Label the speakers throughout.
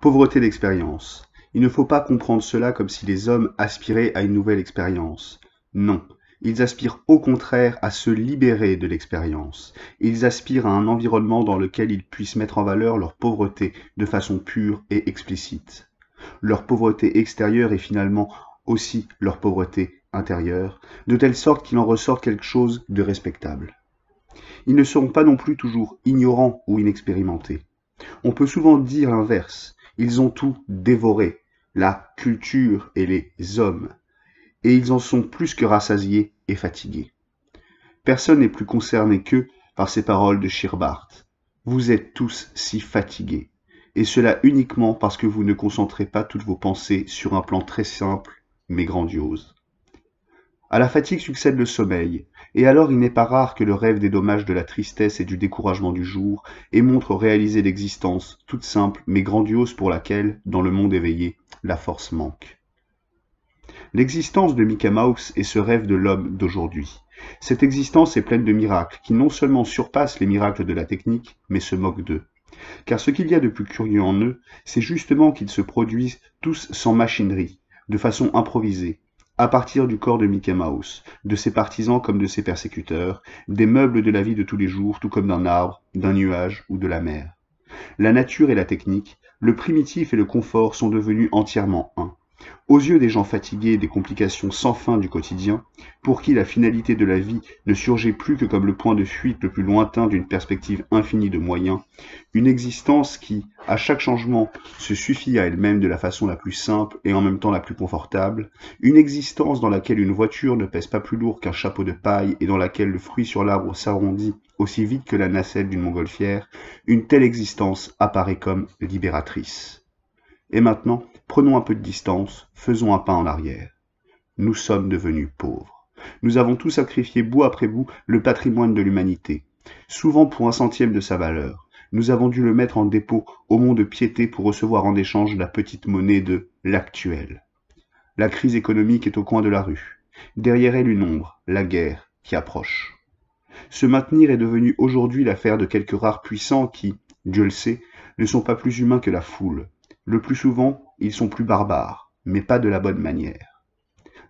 Speaker 1: Pauvreté d'expérience. Il ne faut pas comprendre cela comme si les hommes aspiraient à une nouvelle expérience. Non, ils aspirent au contraire à se libérer de l'expérience. Ils aspirent à un environnement dans lequel ils puissent mettre en valeur leur pauvreté de façon pure et explicite. Leur pauvreté extérieure est finalement aussi leur pauvreté intérieure, de telle sorte qu'il en ressort quelque chose de respectable. Ils ne seront pas non plus toujours ignorants ou inexpérimentés. On peut souvent dire l'inverse. Ils ont tout dévoré, la culture et les hommes, et ils en sont plus que rassasiés et fatigués. Personne n'est plus concerné qu'eux par ces paroles de Shirbart. Vous êtes tous si fatigués, et cela uniquement parce que vous ne concentrez pas toutes vos pensées sur un plan très simple mais grandiose. À la fatigue succède le sommeil, et alors il n'est pas rare que le rêve dédommage de la tristesse et du découragement du jour et montre réaliser l'existence, toute simple mais grandiose pour laquelle, dans le monde éveillé, la force manque. L'existence de Mickey Mouse est ce rêve de l'homme d'aujourd'hui. Cette existence est pleine de miracles qui non seulement surpassent les miracles de la technique, mais se moquent d'eux. Car ce qu'il y a de plus curieux en eux, c'est justement qu'ils se produisent tous sans machinerie, de façon improvisée, à partir du corps de Mickey Mouse, de ses partisans comme de ses persécuteurs, des meubles de la vie de tous les jours, tout comme d'un arbre, d'un nuage ou de la mer. La nature et la technique, le primitif et le confort sont devenus entièrement un. Aux yeux des gens fatigués des complications sans fin du quotidien, pour qui la finalité de la vie ne surgit plus que comme le point de fuite le plus lointain d'une perspective infinie de moyens, une existence qui, à chaque changement, se suffit à elle-même de la façon la plus simple et en même temps la plus confortable, une existence dans laquelle une voiture ne pèse pas plus lourd qu'un chapeau de paille et dans laquelle le fruit sur l'arbre s'arrondit aussi vite que la nacelle d'une montgolfière, une telle existence apparaît comme libératrice. Et maintenant, prenons un peu de distance, faisons un pas en arrière. Nous sommes devenus pauvres. Nous avons tout sacrifié bout après bout le patrimoine de l'humanité, souvent pour un centième de sa valeur. Nous avons dû le mettre en dépôt au mont de piété pour recevoir en échange la petite monnaie de l'actuel. La crise économique est au coin de la rue. Derrière elle une ombre, la guerre, qui approche. Se maintenir est devenu aujourd'hui l'affaire de quelques rares puissants qui, Dieu le sait, ne sont pas plus humains que la foule. Le plus souvent, ils sont plus barbares, mais pas de la bonne manière.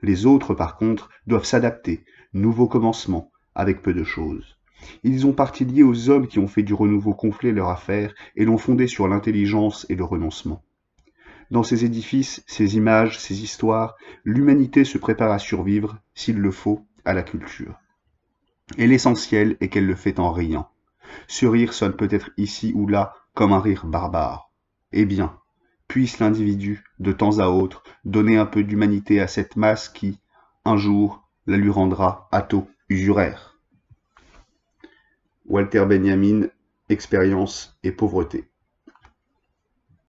Speaker 1: Les autres, par contre, doivent s'adapter, nouveau commencement, avec peu de choses. Ils ont partie liée aux hommes qui ont fait du renouveau complet leur affaire et l'ont fondé sur l'intelligence et le renoncement. Dans ces édifices, ces images, ces histoires, l'humanité se prépare à survivre, s'il le faut, à la culture. Et l'essentiel est qu'elle le fait en riant. Ce rire sonne peut-être ici ou là comme un rire barbare. Eh bien, puisse l'individu, de temps à autre, donner un peu d'humanité à cette masse qui, un jour, la lui rendra atto usuraire. Walter Benjamin, Expérience et pauvreté.